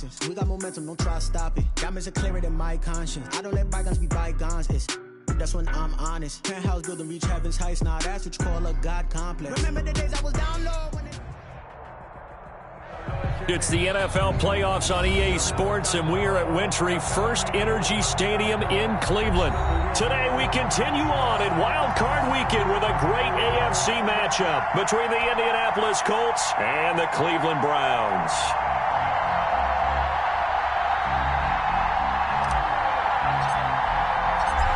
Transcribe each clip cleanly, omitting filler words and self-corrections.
nonsense. We got momentum, don't try to stop it. Diamonds are clearer than my conscience. I don't let bygones be bygones. That's when I'm honest. Penthouse building, reach heaven's heights. Now that's what you call a God complex. Remember the days I was down low when It's the NFL playoffs on EA Sports, and we are at Wintry First Energy Stadium in Cleveland. Today we continue on in Wild Card Weekend with a great AFC matchup between the Indianapolis Colts and the Cleveland Browns.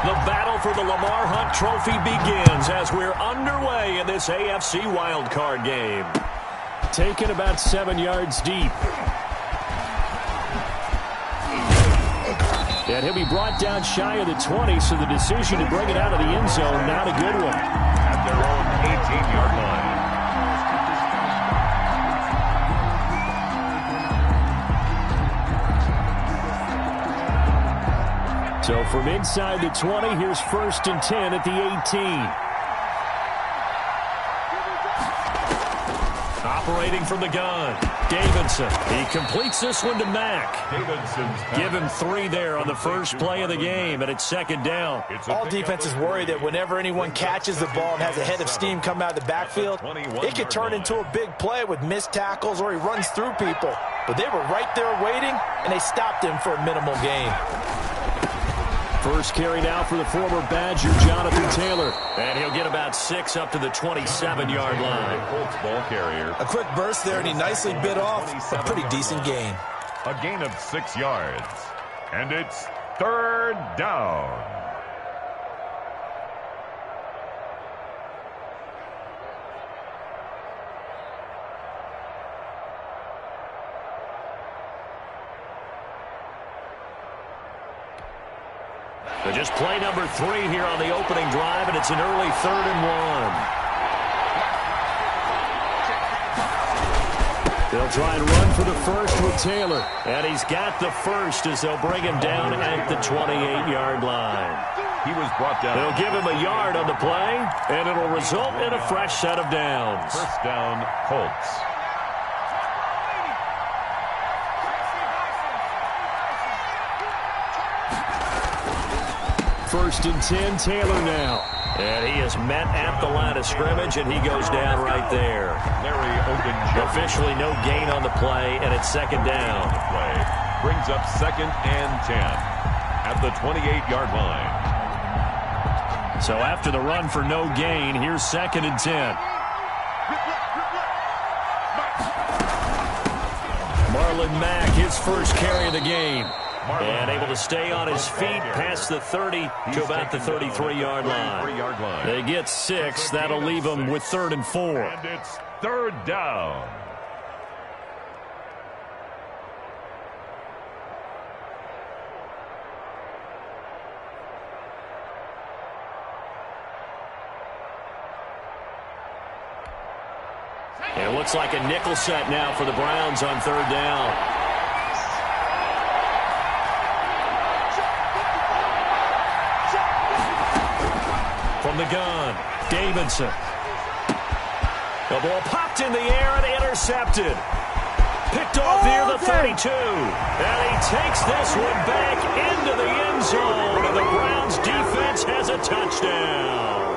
The battle for the Lamar Hunt Trophy begins as we're underway in this AFC wildcard game. Taken about 7 yards deep. And he'll be brought down shy of the 20, so the decision to bring it out of the end zone, not a good one. At their own 18-yard line. So from inside the 20, here's 1st and 10 at the 18. Operating from the gun, Davidson. He completes this one to Mack. Give him 3 there on the first play of the game, and it's 2nd down. All defenses worry that whenever anyone catches the ball and has a head of steam come out of the backfield, it could turn into a big play with missed tackles or he runs through people. But they were right there waiting, and they stopped him for a minimal gain. First carry now for the former Badger, Jonathan Taylor. And he'll get about 6 up to the 27-yard line. Colts ball carrier. A quick burst there, and he nicely bit off a pretty decent gain. A gain of 6 yards. And it's 3rd down. Just play number 3 here on the opening drive, and it's an early 3rd and 1. They'll try and run for the first with Taylor. And he's got the first as they'll bring him down at the 28-yard line. He was brought down. They'll give him a yard on the play, and it'll result in a fresh set of downs. First down, Colts. First and 10, Taylor now. And he is met at the line of scrimmage, and he goes down right there. Larry Ogunjobi. Officially no gain on the play, and it's 2nd down. Play brings up 2nd and 10 at the 28-yard line. So after the run for no gain, here's 2nd and 10. Marlon Mack, his first carry of the game. And able to stay on his feet past the 30 to about the 33-yard line. They get 6. That'll leave them with 3rd and 4. And it's 3rd down. It looks like a nickel set now for the Browns on 3rd down. From the gun, Davidson. The ball popped in the air and intercepted. Picked off near the 32. And he takes this one back into the end zone. And the Browns defense has a touchdown.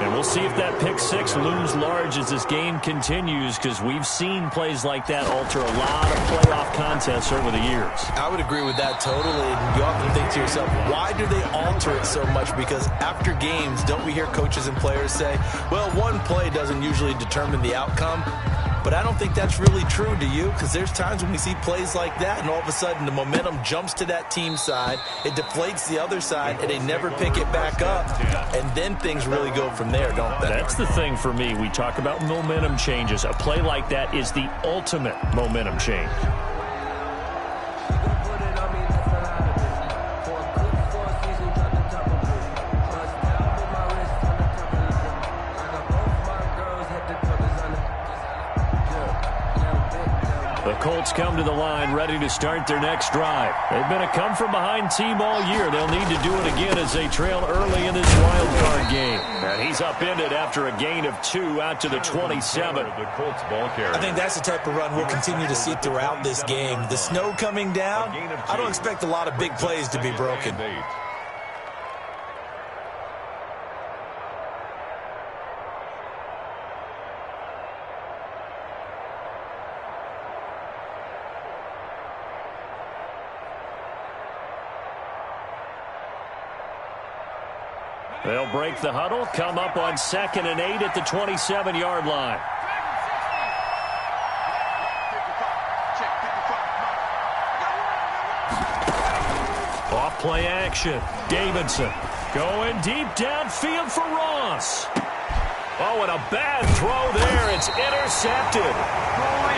And we'll see if that pick 6 looms large as this game continues, because we've seen plays like that alter a lot of playoff contests over the years. I would agree with that totally. And you often think to yourself, why do they alter it so much? Because after games, don't we hear coaches and players say, well, one play doesn't usually determine the outcome? But I don't think that's really true, do you? Because there's times when we see plays like that, and all of a sudden the momentum jumps to that team side, it deflates the other side, and they never pick it back up, and then things really go from there, don't they? That's the thing for me. We talk about momentum changes. A play like that is the ultimate momentum change. Colts come to the line ready to start their next drive. They've been a come-from-behind team all year. They'll need to do it again as they trail early in this wild card game. And he's upended after a gain of 2 out to the 27. I think that's the type of run we'll continue to see throughout this game. The snow coming down, I don't expect a lot of big plays to be broken. They'll break the huddle, come up on 2nd and 8 at the 27-yard line. Off play action. Davidson going deep downfield for Ross. Oh, and a bad throw there. It's intercepted.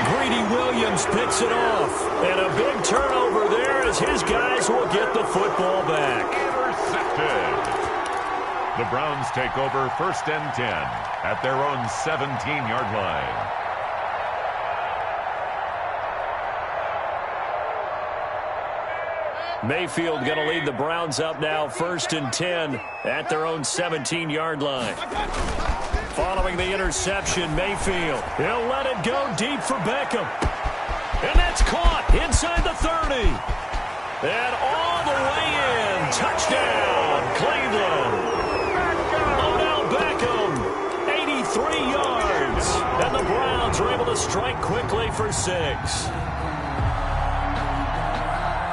Greedy Williams picks it off. And a big turnover there as his guys will get the football back. Intercepted. The Browns take over 1st and 10 at their own 17-yard line. Mayfield going to lead the Browns up now 1st and 10 at their own 17-yard line. Following the interception, Mayfield, he'll let it go deep for Beckham. And that's caught inside the 30. And all the way in. Touchdown, Cleveland. Beckham, 83 yards. And the Browns are able to strike quickly for 6.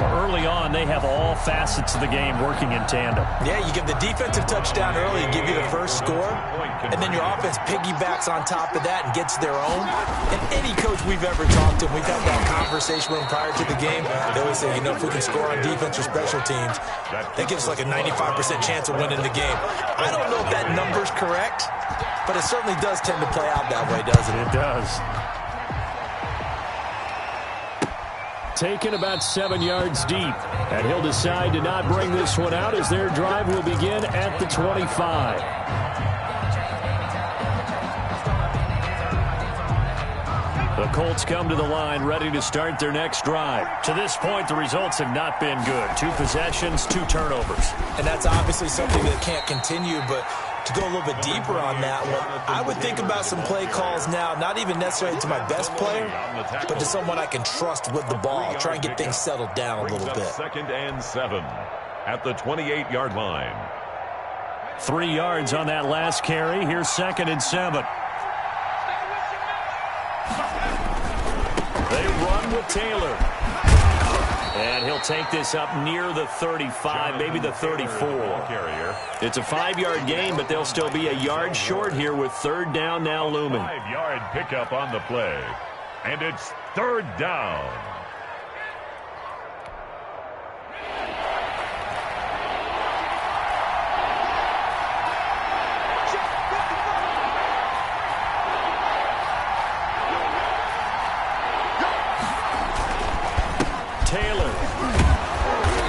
Early on, they have all facets of the game working in tandem. Yeah, you give the defensive touchdown early, give you the first score, and then your offense piggybacks on top of that and gets their own. And any coach we've ever talked to, we've had that conversation with them prior to the game, they always say, you know, if we can score on defense or special teams, that gives us like a 95% chance of winning the game. I don't know if that number's correct, but it certainly does tend to play out that way, doesn't it? It does. Taken about 7 yards deep, and he'll decide to not bring this one out as their drive will begin at the 25. The Colts come to the line ready to start their next drive. To this point, the results have not been good. 2 possessions, 2 turnovers. And that's obviously something that can't continue, but to go a little bit deeper on that one, I would think about some play calls now, not even necessarily to my best player, but to someone I can trust with the ball. Try and get things settled down a little bit. 2nd and 7 at the 28-yard line. 3 yards on that last carry. Here's 2nd and 7. They run with Taylor. And he'll take this up near the 35, maybe the 34. It's a 5-yard gain, but they'll still be a yard short here with 3rd down now looming. 5-yard pickup on the play. And it's 3rd down. Taylor.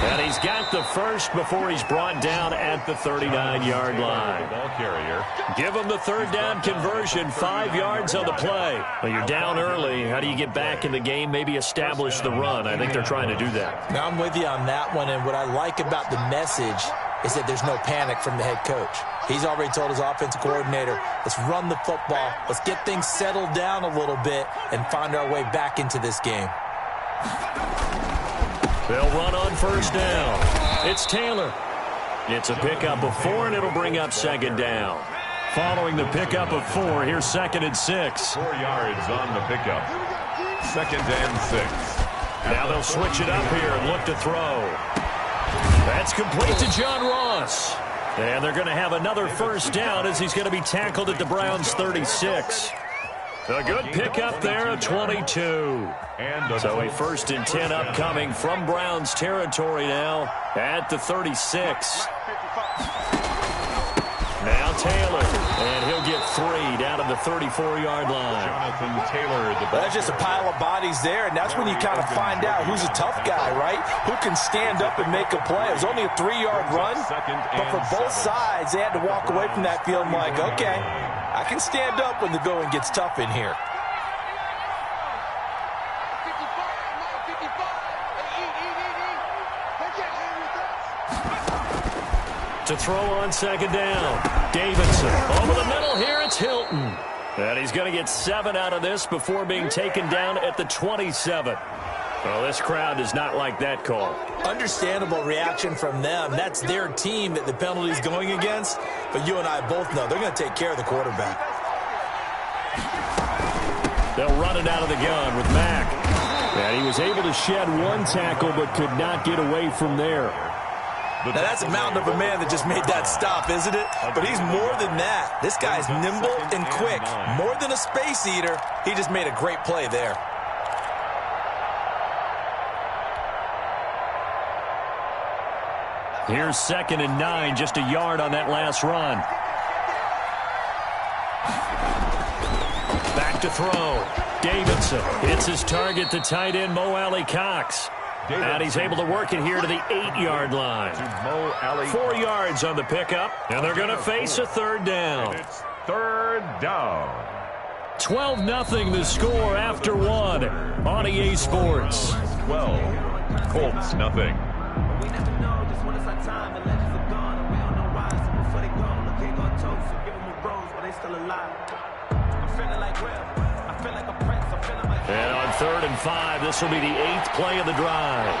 And he's got the first before he's brought down at the 39-yard line. Ball carrier. Give him the 3rd down conversion, 5 yards on the play. Well, you're down early. How do you get back in the game? Maybe establish the run. I think they're trying to do that. Now, I'm with you on that one, and what I like about the message is that there's no panic from the head coach. He's already told his offensive coordinator, let's run the football, let's get things settled down a little bit and find our way back into this game. They'll run on 1st down. It's Taylor. It's a pickup of 4, and it'll bring up 2nd down. Following the pickup of 4, here's 2nd and 6. 4 yards on the pickup. 2nd and 6. Now they'll switch it up here and look to throw. That's complete to John Ross. And they're going to have another 1st down as he's going to be tackled at the Browns' 36. A good pickup there at 22. So a 1st and 10 upcoming from Browns territory now at the 36. Now Taylor, and he'll get 3 down to the 34-yard line. Jonathan Taylor. That's just a pile of bodies there, and that's when you kind of find out who's a tough guy, right? Who can stand up and make a play. It was only a 3-yard run, but for both sides, they had to walk away from that feeling like, okay, I can stand up when the going gets tough in here. To throw on second down. Davidson over the middle here. It's Hilton. And he's going to get 7 out of this before being taken down at the 27. Well, this crowd does not like that call. Understandable reaction from them. That's their team that the penalty's going against. But you and I both know they're going to take care of the quarterback. They'll run it out of the gun with Mack. And he was able to shed 1 tackle but could not get away from there. Now, that's a mountain of a man that just made that stop, isn't it? But he's more than that. This guy's nimble and quick. More than a space eater. He just made a great play there. Here's 2nd and 9, just a yard on that last run. Back to throw. Davidson hits his target, the tight end, Mo Alley-Cox. And he's able to work it here to the 8-yard line. 4 yards on the pickup, and they're going to face a 3rd down. It's 3rd down. 12-0 the score after 1 on EA Sports. 12. Colts nothing. And on 3rd and 5, this will be the 8th play of the drive.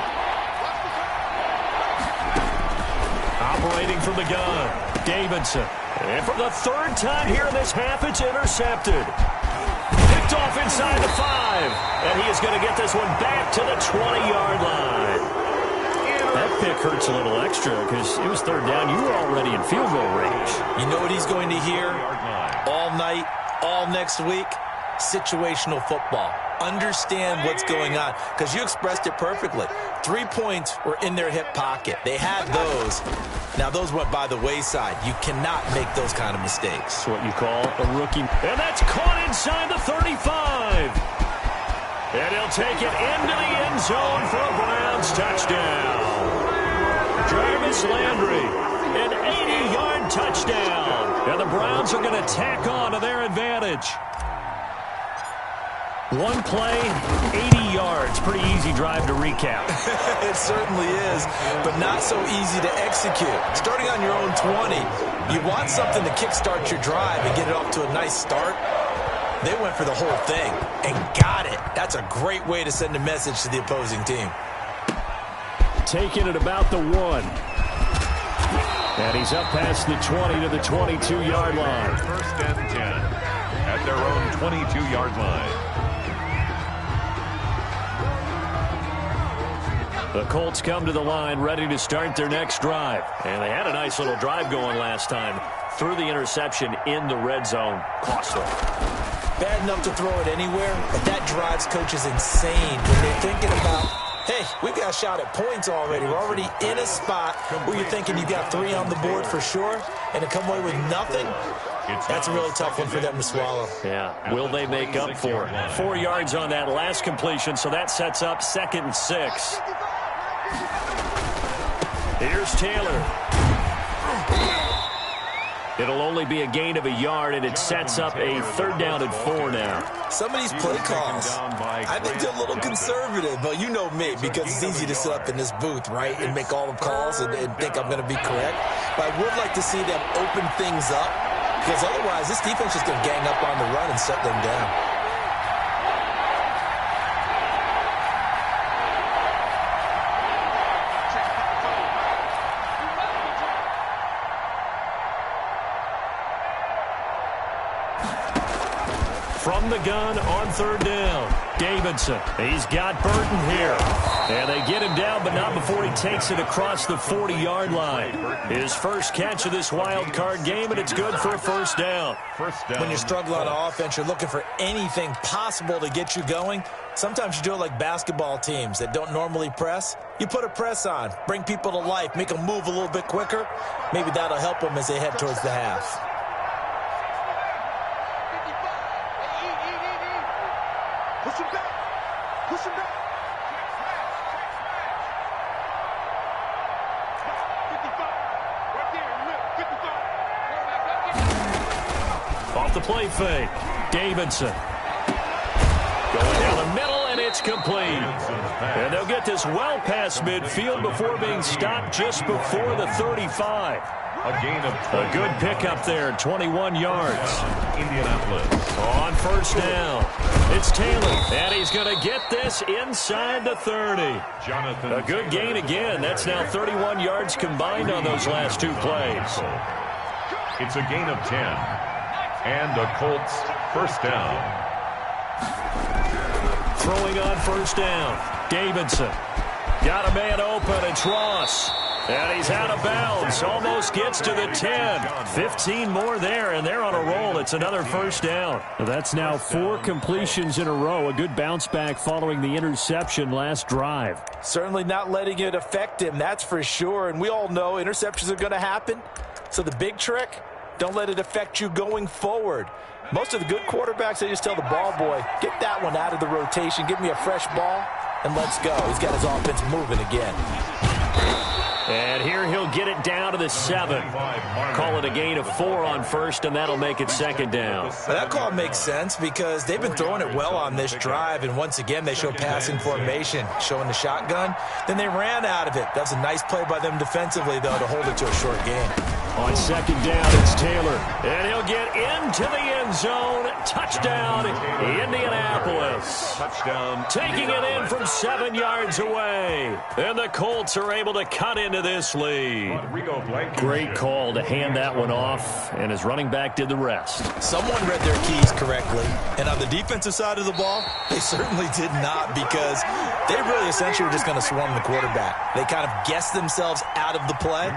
Operating from the gun, Davidson. And for the 3rd time here in this half, it's intercepted. Picked off inside the 5. And he is going to get this one back to the 20-yard line. That pick hurts a little extra because it was 3rd down. You were already in field goal range. You know what he's going to hear all night, all next week? Situational football. Understand what's going on, because you expressed it perfectly. 3 points were in their hip pocket. They had those. Now, those went by the wayside. You cannot make those kind of mistakes. That's what you call a rookie. And that's caught inside the 35. And he'll take it into the end zone for a Browns touchdown. Jarvis Landry, an 80-yard touchdown. And the Browns are going to tack on to their advantage. 1 play, 80 yards. Pretty easy drive to recap. It certainly is, but not so easy to execute. Starting on your own 20, you want something to kickstart your drive and get it off to a nice start. They went for the whole thing and got it. That's a great way to send a message to the opposing team. Taking it about the 1. And he's up past the 20 to the 22-yard line. 1st and 10 at their own 22-yard line. The Colts come to the line ready to start their next drive. And they had a nice little drive going last time. Threw the interception in the red zone. Costly. Bad enough to throw it anywhere, but that drives coaches insane when they're thinking about, hey, we've got a shot at points already. We're already in a spot where you're thinking you got 3 on the board for sure, and to come away with nothing, that's a really tough one for them to swallow. Yeah. Will they make up for it? 4 yards on that last completion, so that sets up 2nd and 6. Here's Taylor. It'll only be a gain of a yard, and it sets up a 3rd down and 4 now. Some of these play calls, I think they're a little conservative, but you know me, because it's easy to sit up in this booth, right, and make all the calls and think I'm going to be correct. But I would like to see them open things up, because otherwise this defense is going to gang up on the run and shut them down. From the gun on 3rd down, Davidson. He's got Burton here. And they get him down, but not before he takes it across the 40-yard line. His first catch of this wild card game, and it's good for a 1st down. When you struggle on offense, you're looking for anything possible to get you going. Sometimes you do it like basketball teams that don't normally press. You put a press on, bring people to life, make them move a little bit quicker. Maybe that'll help them as they head towards the half. Push him back. Push him back. Off the play fake, Davidson. Going down the middle, and it's It's complete. And they'll get this well past midfield before being stopped just before the 35. A gain of a good pickup there, 21 yards. Indianapolis. On first down, it's Taylor, and he's going to get this inside the 30. A good gain again. That's now 31 yards combined on those last two plays. It's a gain of 10. And a Colts first down. Throwing on first down, Davidson. Got a man open, it's Ross. And he's out of bounds, almost gets to the 10. 15 more there, and they're on a roll. It's another first down. That's now 4 completions in a row. A good bounce back following the interception last drive. Certainly not letting it affect him, that's for sure. And we all know interceptions are going to happen. So the big trick, don't let it affect you going forward. Most of the good quarterbacks, they just tell the ball boy, get that one out of the rotation, give me a fresh ball, and let's go. He's got his offense moving again. And here he'll get it down to the 7. Call it a gain of 4 on first, and that'll make it second down. Well, that call makes sense because they've been throwing it well on this drive, and once again they show passing formation, showing the shotgun. Then they ran out of it. That's a nice play by them defensively, though, to hold it to a short game. On second down, it's Taylor. And he'll get into the end zone. Touchdown, Indianapolis. Touchdown. Taking it in from 7 yards away. And the Colts are able to cut into this lead. Great call to hand that one off, and his running back did the rest. Someone read their keys correctly. And on the defensive side of the ball, they certainly did not, because they really essentially were just going to swarm the quarterback. They kind of guessed themselves out of the play,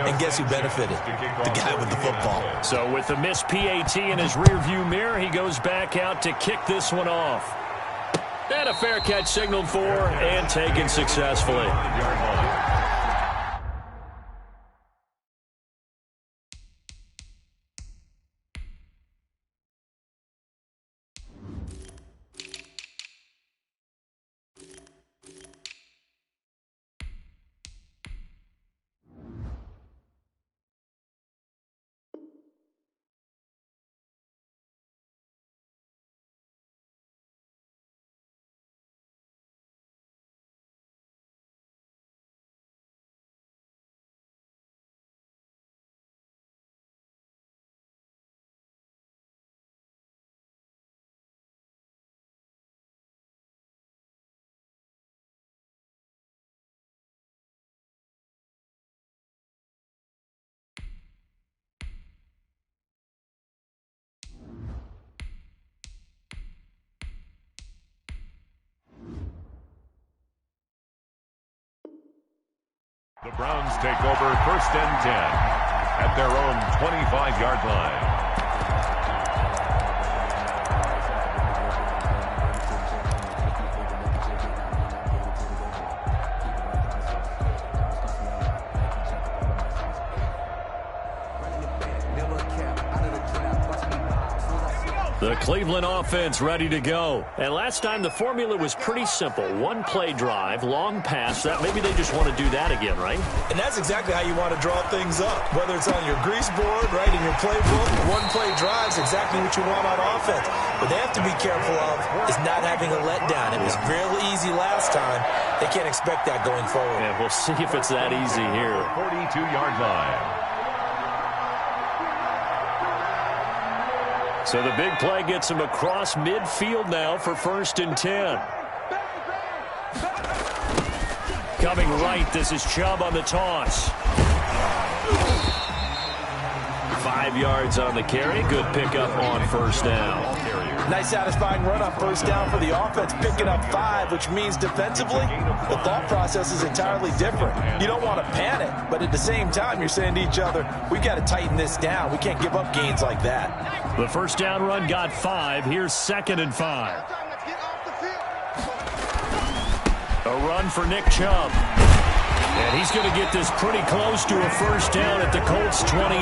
and guess who benefited? The guy with the football. So with the missed PAT in his rearview mirror, he goes back out to kick this one off. And a fair catch signaled for and taken successfully. The Browns take over first and 10 at their own 25-yard line. The Cleveland offense ready to go. And last time the formula was pretty simple. One play drive, long pass. That maybe they just want to do that again, right? And that's exactly how you want to draw things up. Whether it's on your grease board, right, in your playbook, one play drive is exactly what you want on offense. What they have to be careful of is not having a letdown. It was real easy last time. They can't expect that going forward. Yeah, we'll see if it's that easy here. 42-yard line. So the big play gets him across midfield now for first and 10. Coming right, this is Chubb on the toss. 5 yards on the carry. Good pickup on first down. Nice satisfying run on first down for the offense, picking up 5, which means defensively, the thought process is entirely different. You don't want to panic, but at the same time, you're saying to each other, we got to tighten this down. We can't give up gains like that. The first down run got 5. Here's second and 5. A run for Nick Chubb. And he's going to get this pretty close to a first down at the Colts 28.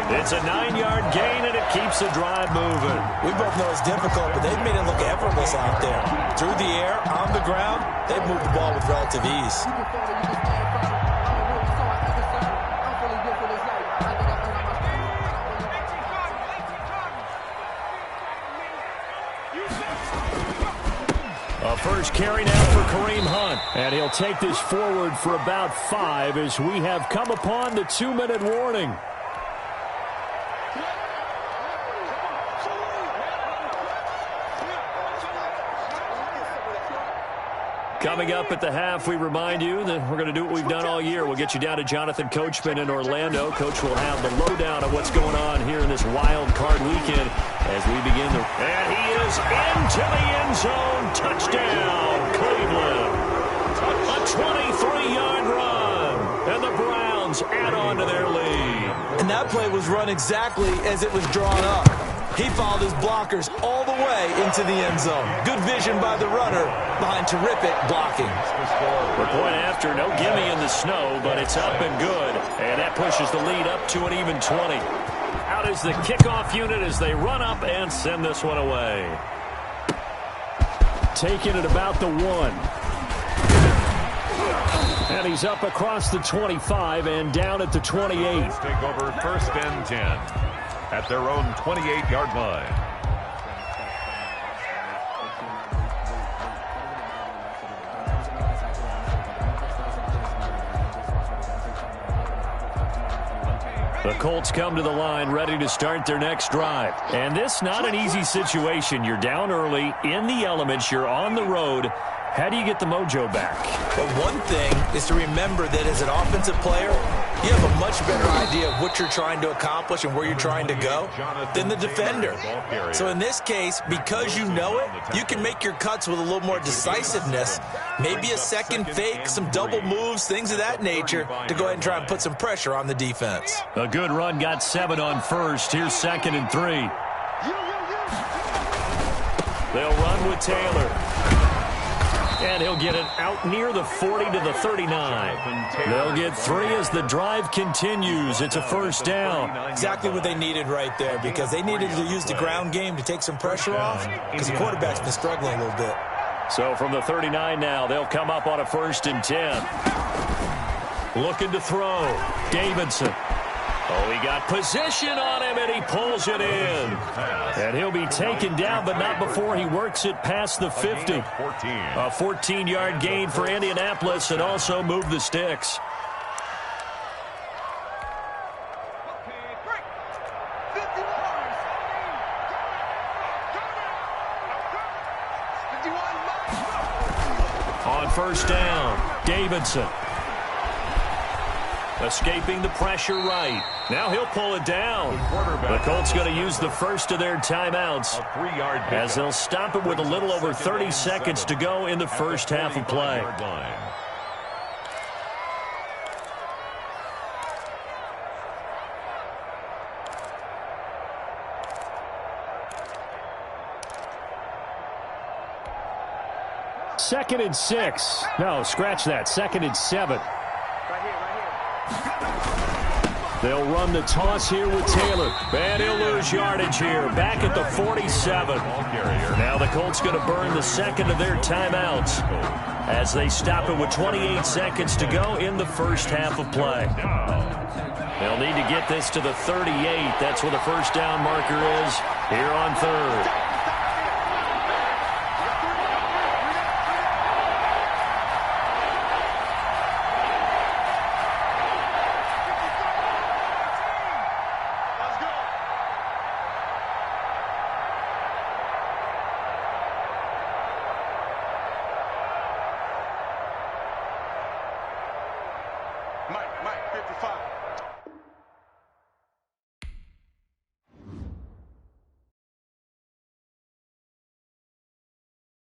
It's a 9-yard gain, and it keeps the drive moving. We both know it's difficult, but they've made it look effortless out there. Through the air, on the ground, they've moved the ball with relative ease. A first carry now for Kareem Hunt. And he'll take this forward for about 5 as we have come upon the 2-minute warning. Coming up at the half, we remind you that we're going to do what we've done all year. We'll get you down to Jonathan Coachman in Orlando. Coach will have the lowdown of what's going on here in this wild card weekend as we begin the... And he is into the end zone. Touchdown, Cleveland. A 23-yard run. And the Browns add on to their lead. And that play was run exactly as it was drawn up. He followed his blockers all the way into the end zone. Good vision by the runner behind terrific blocking. For point after, no gimme in the snow, but it's up and good. And that pushes the lead up to an even 20. Out is the kickoff unit as they run up and send this one away. Taking it about the 1. And he's up across the 25 and down at the 28. Take over 1st and 10. At their own 28-yard line. The Colts come to the line ready to start their next drive. And this not an easy situation. You're down early, in the elements, you're on the road. How do you get the mojo back? Well, one thing is to remember that as an offensive player, you have a much better idea of what you're trying to accomplish and where you're trying to go than the defender. So in this case, because you know it, you can make your cuts with a little more decisiveness, maybe a second fake, some double moves, things of that nature, to go ahead and try and put some pressure on the defense. A good run got 7 on first. Here's 2nd and 3. They'll run with Taylor. And he'll get it out near the 40 to the 39. They'll get 3 as the drive continues. It's a 1st down. Exactly what they needed right there, because they needed to use the ground game to take some pressure off, because the quarterback's been struggling a little bit. So from the 39 now, they'll come up on a 1st and 10. Looking to throw. Davidson. Oh, he got position on him, and he pulls it in. And he'll be taken down, but not before he works it past the 50. A 14-yard gain for Indianapolis, and also move the sticks. On 1st down, Davidson. Escaping the pressure right. Now he'll pull it down. The Colts going to use the first of their timeouts as they'll stop it with a little over 30 seconds to go in the first half of play. Second and 6. No, scratch that. 2nd and 7. They'll run the toss here with Taylor. And he'll lose yardage here. Back at the 47. Now the Colts going to burn the second of their timeouts as they stop it with 28 seconds to go in the first half of play. They'll need to get this to the 38. That's where the 1st down marker is here on 3rd. Mike, 55.